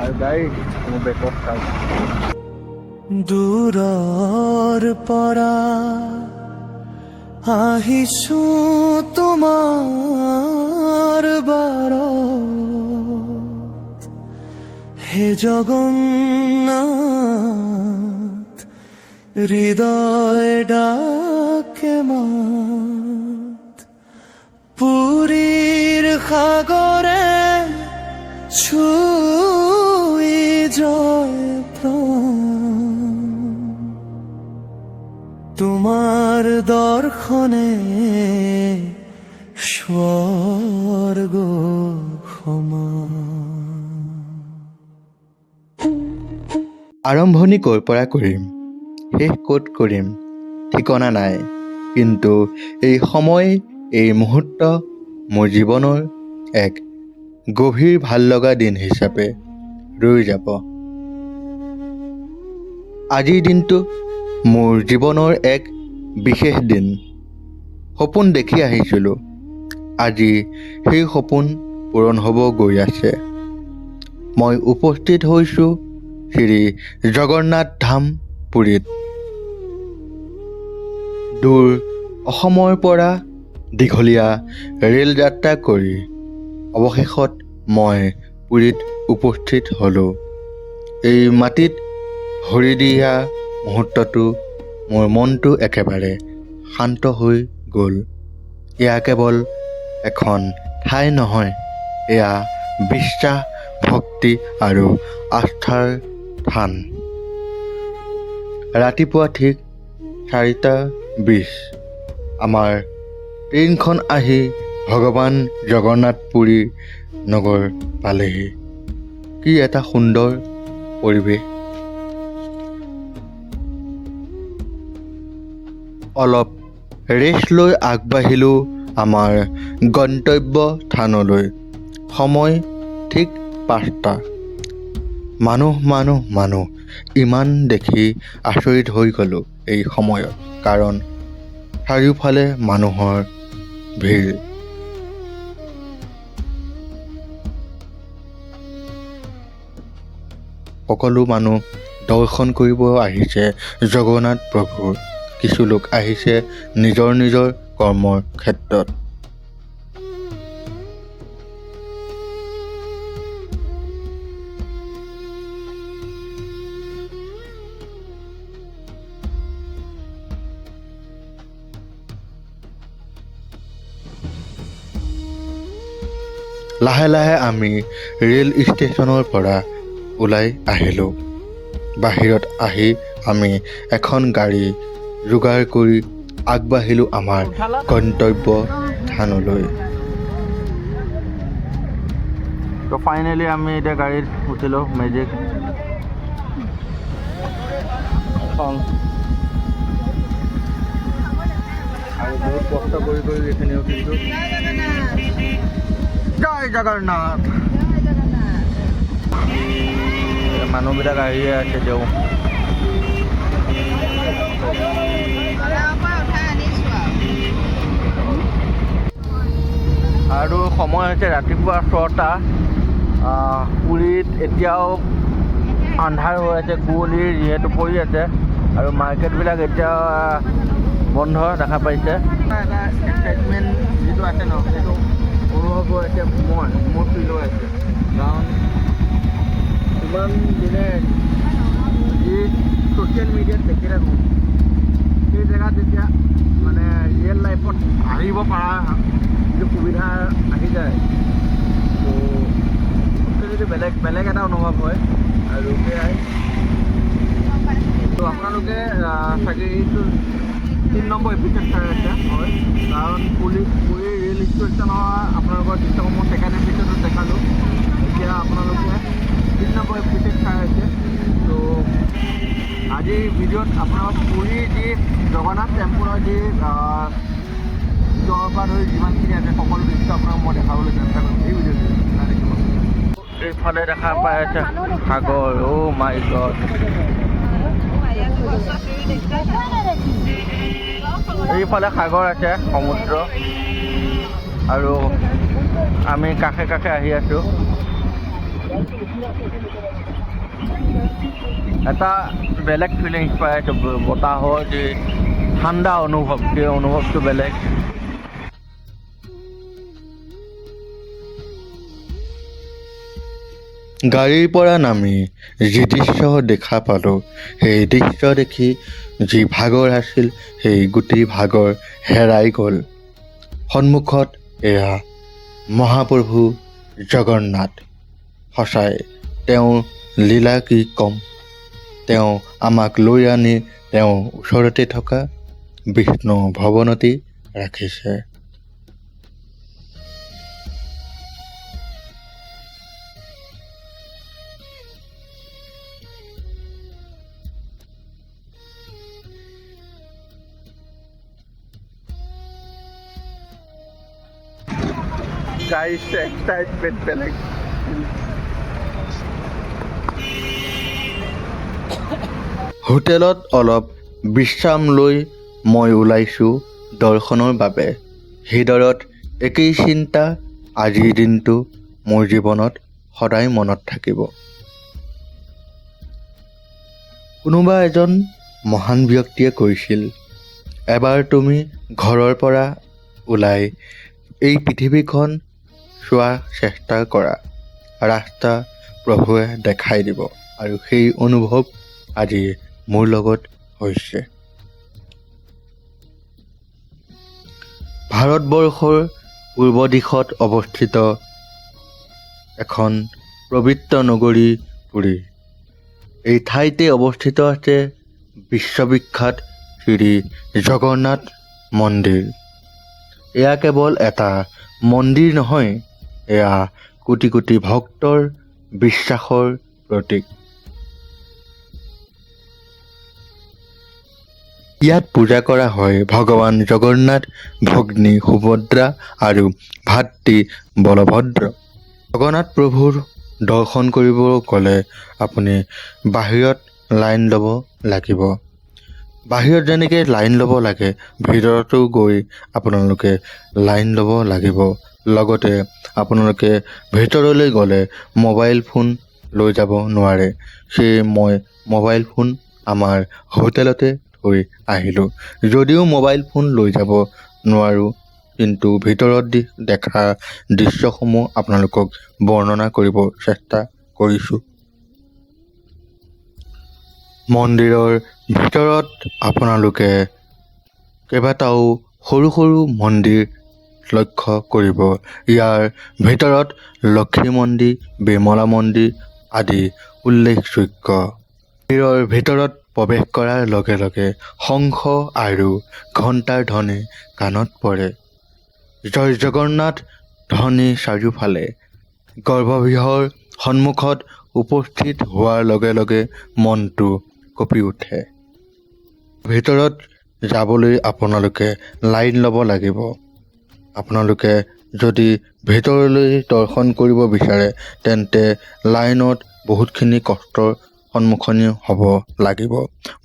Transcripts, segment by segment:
আৰু গাড়ী মোৰ বেকত চাই দূৰৰ পৰা আহিছো তোমাৰ বাৰত হে জগন্নাথ হৃদয় ডাকে মাত পুৰীৰ সাগৰে ছুই জয় তোমাৰ দৰ্শনে স্বৰ্গ আৰম্ভণি ক'ৰ পৰা কৰিম শেষ ক'ত কৰিম ঠিকনা নাই কিন্তু এই সময় এই মুহূৰ্ত মোৰ জীৱনৰ এক গভীৰ ভাল লগা দিন হিচাপে ৰৈ যাব আজিৰ দিনটো মোৰ জীৱনৰ এক বিশেষ দিন সপোন দেখি আহিছিলোঁ আজি সেই সপোন পূৰণ হ'ব গৈ আছে মই উপস্থিত হৈছোঁ শ্ৰী জগন্নাথ ধাম পুৰীত দূৰ অসমৰ পৰা দীঘলীয়া ৰেল যাত্ৰা কৰি অৱশেষত মই পুৰীত উপস্থিত হ'লোঁ এই মাটিত ভৰি দিয়া মুহূৰ্তটো মোৰ মনটো একেবাৰে শান্ত হৈ গ'ল এয়া কেৱল এখন ঠাই নহয় এয়া বিশ্বাস ভক্তি আৰু আস্থাৰ থান ৰাতিপুৱা ঠিক 4:20 আমাৰ ট্ৰেইনখন আহি ভগৱান জগন্নাথ পুৰী নগৰ পালেহি কি এটা সুন্দৰ পৰিৱেশ অলপ ৰেষ্ট লৈ আগবাঢ়িলোঁ আমাৰ গন্তব্য স্থানলৈ সময় ঠিক 5টা মানুহ ইমান দেখি আচৰিত হৈ গ'লোঁ এই সময়ত কাৰণ চাৰিওফালে মানুহৰ ভিৰ সকলো মানুহ দৰ্শন কৰিব আহিছে জগন্নাথ প্ৰভুৰ কিছু লোক আহিছে নিজৰ নিজৰ কৰ্মৰ ক্ষেত্ৰত লাহে লাহে আমি ৰেল ষ্টেচনৰ পৰা ওলাই আহিলোঁ বাহিৰত আহি আমি এখন গাড়ী যোগাৰ কৰি আগবাঢ়িলোঁ আমাৰ গন্তব্য স্থানলৈ তো ফাইনেলি আমি এতিয়া গাড়ীত উঠিলোঁ মেজিক আৰু বহুত কষ্ট কৰি এইখিনি উঠিছোঁ জয় জগন্নাথ মানুহবিলাক আহিয়ে আছে তেওঁ আৰু সময় হৈছে ৰাতিপুৱা 6টা পুৰীত এতিয়াও আন্ধাৰ হৈ আছে কুঁৱলীৰ যিহেতু পৰি আছে আৰু মাৰ্কেটবিলাক এতিয়া বন্ধ দেখা পাইছে এটা এক্সাইটমেণ্ট যিটো আছে ন সেইটো অনুভৱ হৈ আছে মোৰ ফিল হৈ আছে কাৰণ ইমান দিনে যি ছ'চিয়েল মিডিয়াত দেখি থাকোঁ সেই জেগাত যেতিয়া মানে ৰিয়েল লাইফত আহিব পৰা যিটো সুবিধা আহি যায় তো যদি বেলেগ এটা অনুভৱ হয় আৰু সেয়াই তো আপোনালোকে চাগে এইটো 3 নম্বৰ এপিছ'ড চাই আছে হয় কাৰণ পুৰী ৰেল ষ্টেচনৰ আপোনালোকৰ দৃশ্যসমূহ ছেকেণ্ড এপিছ'ডত দেখালোঁ এতিয়া আপোনালোকে 3 নম্বৰ এপিছ'ড চাই আছে তো আজিৰ ভিডিঅ'ত আপোনালোক পুৰীৰ যি জগন্নাথ টেম্পলৰ যি ভিতৰৰ পৰা ধৰি যিমানখিনি আছে সকলো দৃশ্য আপোনাক মই দেখাবলৈ চেষ্টা কৰিম এই ভিডিঅ'টো দেখিব এইফালে দেখা পাই আছে সাগৰ অ' মাই গড এইফালে সাগৰ আছে সমুদ্ৰ আৰু আমি কাষে কাষে আহি আছোঁ এটা বেলেগ ফিলিংছ পাই আছোঁ বতাহৰ যি ঠাণ্ডা অনুভৱ সেই অনুভৱটো বেলেগ। গাড়ীৰ পৰা নামি যি দৃশ্য দেখা পালোঁ, সেই দৃশ্য দেখি যি ভাগৰ আছিল সেই গোটেই ভাগৰ হেৰাই গ'ল। সন্মুখত এয়া মহাপ্ৰভু জগন্নাথ। সঁচাই তেওঁৰ লীলা কি ক'ম। তেওঁ আমাক লৈ আনি তেওঁ ওচৰতে থকা বিষ্ণু ভৱনতেই ৰাখিছে। গাড়ীৰ এক্সাইটমেণ্ট বেলেগ। হোটেলত অলপ বিশ্ৰাম লৈ মই ওলাইছোঁ দৰ্শনৰ বাবে। হৃদয়ত একেই চিন্তা, আজিৰ দিনটো মোৰ জীৱনত সদায় মনত থাকিব। কোনোবা এজন মহান ব্যক্তিয়ে কৈছিল, এবাৰ তুমি ঘৰৰ পৰা ওলাই এই পৃথিৱীখন চোৱাৰ চেষ্টা কৰা, ৰাস্তা প্ৰভুৱে দেখাই দিব। আৰু সেই অনুভৱ আজি মোৰ লগত হৈছে। ভাৰতবৰ্ষৰ পূৰ্ব দিশত অৱস্থিত এখন পবিত্ৰ নগৰী পুৰী। এই ঠাইতে অৱস্থিত আছে বিশ্ববিখ্যাত শ্ৰী জগন্নাথ মন্দিৰ। এয়া কেৱল এটা মন্দিৰ নহয়, এয়া কোটি কোটি ভক্তৰ বিশ্বাসৰ প্ৰতীক। ইয়াত পূজা কৰা হয় ভগৱান জগন্নাথ, ভগ্নী সুভদ্ৰা আৰু ভাতৃ বলভদ্ৰ। জগন্নাথ প্ৰভুৰ দৰ্শন কৰিব গ'লে আপুনি বাহিৰত লাইন ল'ব লাগিব। বাহিৰত যেনেকৈ লাইন ল'ব লাগে, ভিতৰতো গৈ আপোনালোকে লাইন ল'ব লাগিব। লগতে আপোনালোকে ভিতৰলৈ গ'লে মোবাইল ফোন লৈ যাব নোৱাৰে। সেয়ে মই মোবাইল ফোন আমাৰ হোটেলতে থৈ আহিলোঁ। যদিও মোবাইল ফোন লৈ যাব নোৱাৰোঁ, কিন্তু ভিতৰত দেখা দৃশ্যসমূহ আপোনালোকক বৰ্ণনা কৰিব চেষ্টা কৰিছোঁ। মন্দিৰৰ ভিতৰত আপোনালোকে কেইবাটাও সৰু সৰু মন্দিৰ লক্ষ্য কৰিব। ইয়াৰ ভিতৰত লক্ষী মন্দিৰ, বিমলা মন্দিৰ আদি উল্লেখযোগ্য। মন্দিৰৰ ভিতৰত প্ৰৱেশ কৰাৰ লগে লগে শংখ আৰু ঘণ্টাৰ ধ্বনি কাণত পৰে। জয় জগন্নাথ ধ্বনি চাৰিওফালে। গৰ্ভগৃহৰ সন্মুখত উপস্থিত হোৱাৰ লগে লগে মনটো কঁপি উঠে। ভিতৰত যাবলৈ আপোনালোকে লাইন ল'ব লাগিব। আপোনালোকে যদি ভিতৰলৈ দৰ্শন কৰিব বিচাৰে, তেন্তে লাইনত বহুতখিনি কষ্টৰ সন্মুখীন হ'ব লাগিব।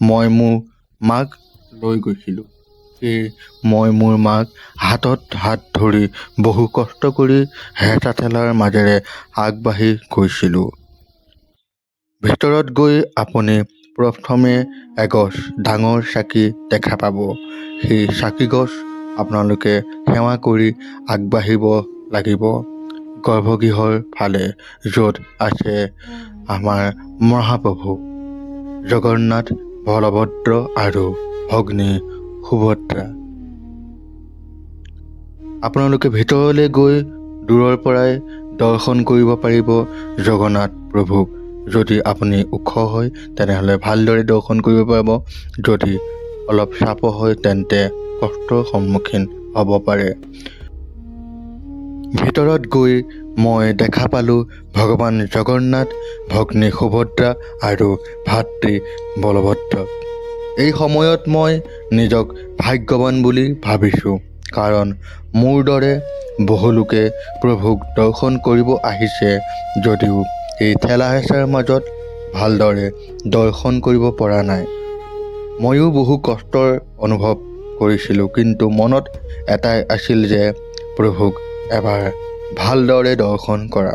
মই মোৰ মাক লৈ গৈছিলোঁ। সেয়ে মই মোৰ মাক হাতত হাত ধৰি বহু কষ্ট কৰি হেঁচা ঠেলাৰ মাজেৰে আগবাঢ়ি গৈছিলোঁ। ভিতৰত গৈ আপুনি প্ৰথমে এগছ ডাঙৰ চাকি দেখা পাব। সেই চাকিগছ আপোনালোকে সেৱা কৰি আগবাঢ়িব লাগিব গৰ্ভগৃহৰ ফালে, য'ত আছে আমাৰ মহাপ্ৰভু জগন্নাথ, বলভদ্ৰ আৰু ভগ্নী সুভদ্ৰা। আপোনালোকে ভিতৰলৈ গৈ দূৰৰ পৰাই দৰ্শন কৰিব পাৰিব জগন্নাথ প্ৰভুক। যদি আপুনি ওখ হয় তেনেহ'লে ভালদৰে দৰ্শন কৰিব পাৰিব। যদি অলপ চাপ হয় তেন্তে কষ্টৰ সন্মুখীন হ'ব পাৰে। ভিতৰত গৈ মই দেখা পালোঁ ভগৱান জগন্নাথ, ভগ্নী সুভদ্ৰা আৰু ভাতৃ বলভদ্ৰ। এই সময়ত মই নিজক ভাগ্যৱান বুলি ভাবিছোঁ, কাৰণ মোৰ দৰে বহু লোকে প্ৰভুক দৰ্শন কৰিব আহিছে যদিও এই ঠেলা হেঁচাৰ মাজত ভালদৰে দৰ্শন কৰিব পৰা নাই। ময়ো বহু কষ্টৰ অনুভৱ কৰিছিলোঁ, কিন্তু মনত এটাই আছিল যে প্ৰভুক এবাৰ ভালদৰে দৰ্শন কৰা।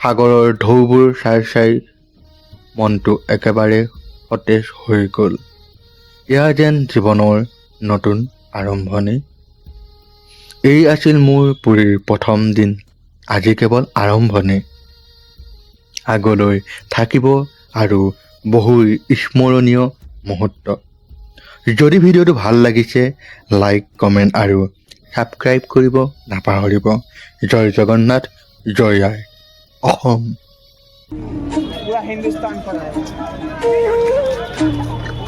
সাগৰৰ ঢৌবোৰ চাই চাই মনটো একেবাৰে সতেজ হৈ গ'ল। এয়া যেন জীৱনৰ নতুন আৰম্ভণি। এই আছিল মোৰ পুৰীৰ প্ৰথম দিন। আজি কেৱল আৰম্ভণি। আগলৈ থাকিব আৰু বহু স্মৰণীয় মুহূৰ্ত। যদি ভিডিঅ'টো ভাল লাগিছে লাইক কমেণ্ট আৰু ছাবস্ক্ৰাইব কৰিব নাপাহৰিব। জয় জগন্নাথ, জয় আই অসম। पूरा हिंदुस्तान पर है।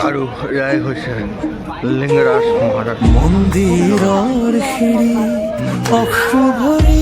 আৰু এয়াই হৈছে লিংগৰাজ মহাৰাজ। মন্দিৰৰ শিৰি অশ্ৰু ভৰি